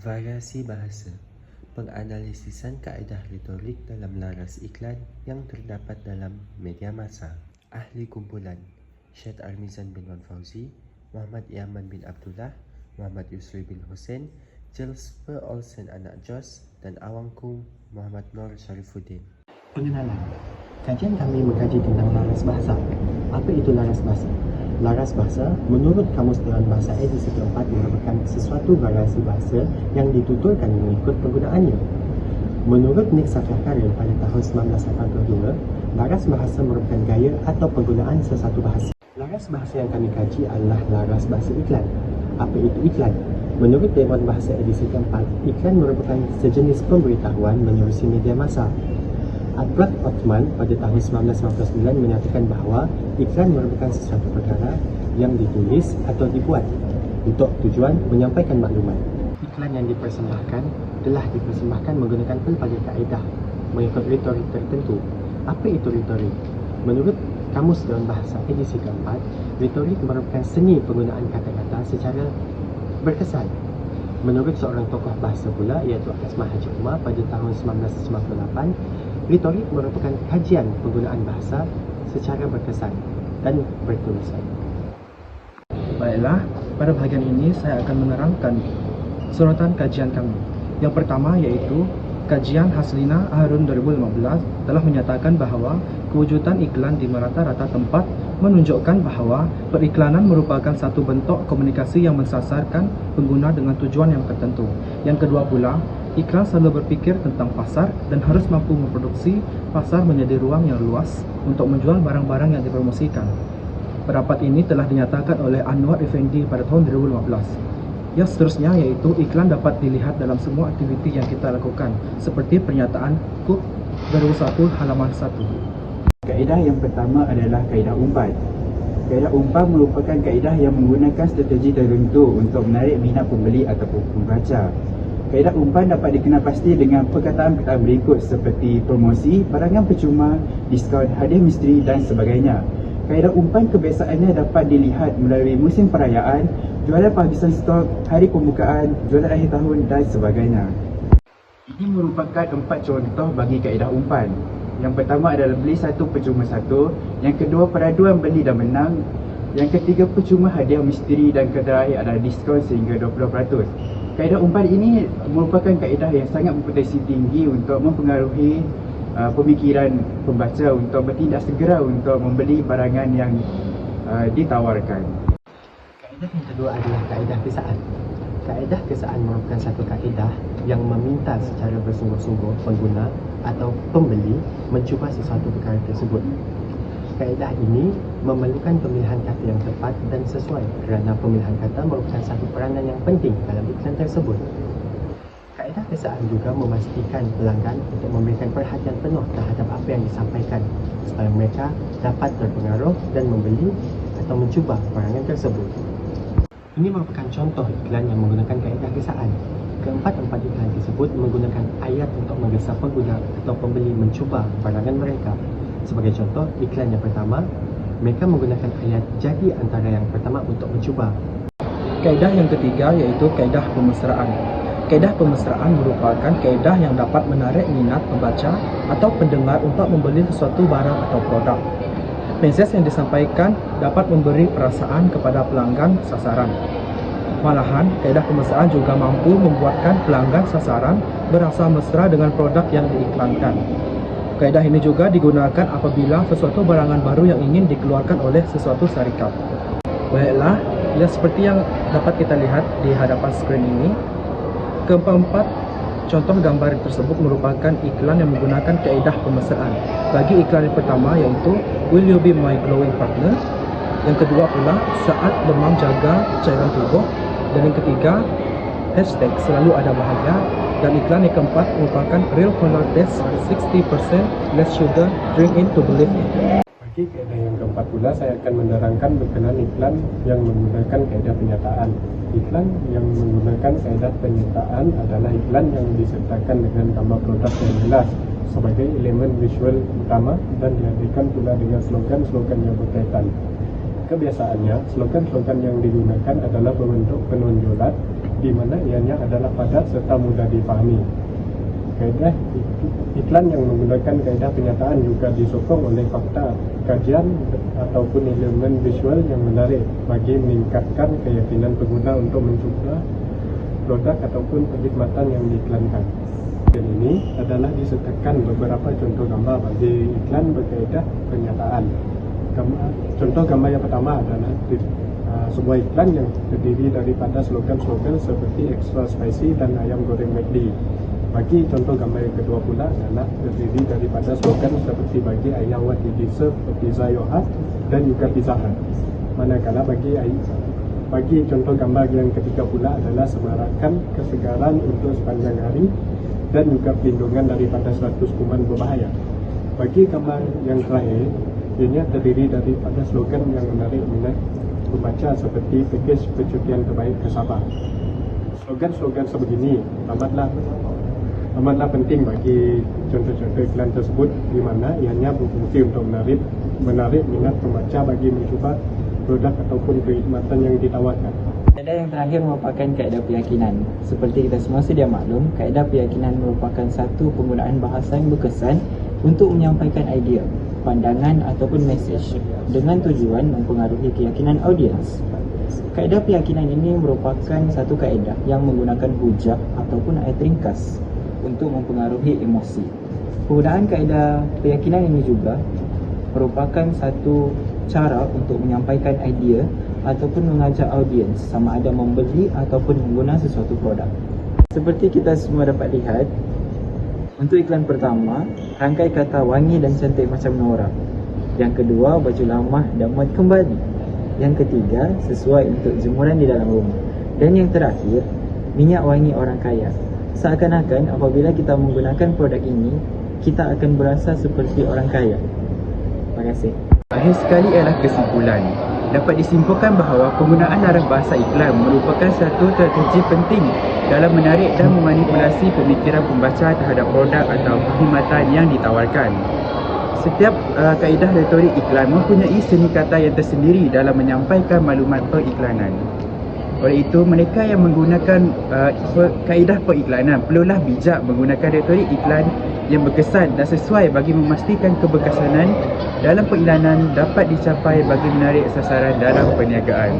Variasi bahasa. Penganalisisan kaedah retorik dalam laras iklan yang terdapat dalam media massa. Ahli kumpulan: Syed Armizan bin Wan Fauzi, Muhammad Yaman bin Abdullah, Muhammad Yusri bin Hussein, Jalsper Olsen anak Jos, dan awangku Muhammad Nur Sharifuddin. Pengenalan. Kajian kami mengkaji tentang laras bahasa. Apa itu laras bahasa? Laras bahasa, menurut Kamus Dewan Bahasa edisi keempat, merupakan sesuatu variasi bahasa yang dituturkan mengikut penggunaannya. Menurut Nick Satyakaran pada tahun 1982, laras bahasa merupakan gaya atau penggunaan sesuatu bahasa. Laras bahasa yang kami kaji adalah laras bahasa iklan. Apa itu iklan? Menurut Dewan Bahasa edisi keempat, iklan merupakan sejenis pemberitahuan menerusi media massa. Albert Othman pada tahun 1999 menyatakan bahawa iklan merupakan sesuatu perkara yang ditulis atau dibuat untuk tujuan menyampaikan maklumat. Iklan yang dipersembahkan telah dipersembahkan menggunakan pelbagai kaedah mengikut retorik tertentu. Apa itu retorik? Menurut Kamus Dewan Bahasa edisi keempat, retorik merupakan seni penggunaan kata-kata secara berkesan. Menurut seorang tokoh bahasa pula, iaitu Asma Haji Umar pada tahun 1998, retorik merupakan kajian penggunaan bahasa secara berkesan dan bertulisan. Baiklah, pada bahagian ini saya akan menerangkan sorotan kajian kami. Yang pertama iaitu kajian Haslina Harun 2015 telah menyatakan bahawa kewujudan iklan di merata-rata tempat menunjukkan bahawa periklanan merupakan satu bentuk komunikasi yang mensasarkan pengguna dengan tujuan yang tertentu. Yang kedua pula, iklan selalu berfikir tentang pasar dan harus mampu memproduksi pasar menjadi ruang yang luas untuk menjual barang-barang yang dipromosikan. Pendapat ini telah dinyatakan oleh Anwar Effendi pada tahun 2015. Yang seterusnya iaitu iklan dapat dilihat dalam semua aktiviti yang kita lakukan, seperti pernyataan KUP 2001 halaman 1. Kaedah yang pertama adalah kaedah umpan. Kaedah umpan merupakan kaedah yang menggunakan strategi tertentu untuk menarik minat pembeli ataupun pembaca. Kaedah umpan dapat dikenal pasti dengan perkataan-perkataan berikut seperti promosi, barangan percuma, diskaun, hadiah misteri dan sebagainya. Kaedah umpan kebiasaannya dapat dilihat melalui musim perayaan, jualan penghabisan stok, hari pembukaan, jualan akhir tahun dan sebagainya. Ini merupakan 4 contoh bagi kaedah umpan. Yang pertama adalah beli satu percuma satu, yang kedua peraduan beli dan menang, yang ketiga percuma hadiah misteri dan terakhir adalah diskaun sehingga 20%. Kaedah umpan ini merupakan kaedah yang sangat berpotensi tinggi untuk mempengaruhi pemikiran pembaca untuk bertindak segera untuk membeli barangan yang ditawarkan. Kaedah yang kedua adalah kaedah kesaan. Kaedah kesaan merupakan satu kaedah yang meminta secara bersungguh-sungguh pengguna atau pembeli mencuba sesuatu perkara tersebut. Kaedah ini memerlukan pemilihan kata yang tepat dan sesuai kerana pemilihan kata merupakan satu peranan yang penting dalam iklan tersebut. Kaedah kesaan juga memastikan pelanggan untuk memberikan perhatian penuh terhadap apa yang disampaikan supaya mereka dapat terpengaruh dan membeli atau mencuba barangan tersebut. Ini merupakan contoh iklan yang menggunakan kaedah kesaan. Keempat-empat iklan tersebut menggunakan ayat untuk menggesa pengguna atau pembeli mencuba barangan mereka. Sebagai contoh, iklan yang pertama, mereka menggunakan ayat jadi antara yang pertama untuk mencuba. Kaedah yang ketiga iaitu kaedah pemesraan. Kaedah pemesraan merupakan kaedah yang dapat menarik minat pembaca atau pendengar untuk membeli sesuatu barang atau produk. Mesej yang disampaikan dapat memberi perasaan kepada pelanggan sasaran. Malahan, kaedah pemesraan juga mampu membuatkan pelanggan sasaran berasa mesra dengan produk yang diiklankan. Kaedah ini juga digunakan apabila sesuatu barangan baru yang ingin dikeluarkan oleh sesuatu syarikat. Baiklah, ya seperti yang dapat kita lihat di hadapan skrin ini, keempat contoh gambar tersebut merupakan iklan yang menggunakan kaedah pemesraan. Bagi iklan yang pertama iaitu Will You Be My Glowing Partner, yang kedua pula Saat Demam Jaga Cairan Tubuh, dan yang ketiga hashtag Selalu Ada Bahagia, dan iklan yang keempat merupakan Real Color Test 60% Less Sugar, Drink In to Believe In. Bagi kaedah yang keempat pula, saya akan menerangkan berkenaan iklan yang menggunakan kaedah penyataan. Iklan yang menggunakan kaedah penyataan adalah iklan yang disertakan dengan gambar produk yang jelas sebagai elemen visual utama dan dihadirkan pula dengan slogan-slogan yang berkaitan. Kebiasaannya, slogan-slogan yang digunakan adalah berbentuk penonjolan di mana ianya adalah padat serta mudah dipahami. Kaedah iklan yang menggunakan kaedah penyataan juga disokong oleh fakta, kajian ataupun elemen visual yang menarik bagi meningkatkan keyakinan pengguna untuk mencoba produk ataupun perkhidmatan yang diiklankan. Dan ini adalah disertakan beberapa contoh gambar bagi iklan berkaedah penyataan. Contoh gambar yang pertama adalah sebuah iklan yang terdiri daripada slogan-slogan seperti extra spicy dan ayam goreng McD. Bagi contoh gambar yang kedua pula adalah terdiri daripada slogan seperti bagi ayam what you deserve, pizza your heart dan juga Pizza Hut. Manakala bagi contoh gambar yang ketiga pula adalah semarakan kesegaran untuk sepanjang hari dan juga perlindungan daripada 100 kuman berbahaya. Bagi gambar yang terakhir, ianya terdiri daripada slogan yang menarik minat pembaca seperti pakej percutian terbaik ke Sabah. Slogan-slogan sebegini amatlah penting bagi contoh-contoh iklan tersebut, di mana ianya berfungsi untuk menarik minat pembaca bagi mencuba produk ataupun perkhidmatan yang ditawarkan. Kaedah yang terakhir merupakan kaedah keyakinan. Seperti kita semua sedia maklum, kaedah keyakinan merupakan satu penggunaan bahasa yang berkesan untuk menyampaikan idea, pandangan ataupun mesej dengan tujuan mempengaruhi keyakinan audiens. Kaedah keyakinan ini merupakan satu kaedah yang menggunakan hujah ataupun ayat ringkas untuk mempengaruhi emosi. Penggunaan kaedah keyakinan ini juga merupakan satu cara untuk menyampaikan idea ataupun mengajak audiens sama ada membeli ataupun mengguna sesuatu produk. Seperti kita semua dapat lihat, untuk iklan pertama, rangkai kata wangi dan cantik macam Nora. Yang kedua, baju lama dan muat kembali. Yang ketiga, sesuai untuk jemuran di dalam rumah. Dan yang terakhir, minyak wangi orang kaya. Seakan-akan apabila kita menggunakan produk ini, kita akan berasa seperti orang kaya. Terima kasih. Akhir sekali ialah kesimpulan. Dapat disimpulkan bahawa penggunaan laras bahasa iklan merupakan satu strategi penting dalam menarik dan memanipulasi pemikiran pembaca terhadap produk atau perkhidmatan yang ditawarkan. Setiap kaedah retorik iklan mempunyai seni kata yang tersendiri dalam menyampaikan maklumat periklanan. Oleh itu, mereka yang menggunakan kaedah periklanan perlulah bijak menggunakan retorik iklan yang berkesan dan sesuai bagi memastikan keberkesanan dalam periklanan dapat dicapai bagi menarik sasaran dalam perniagaan.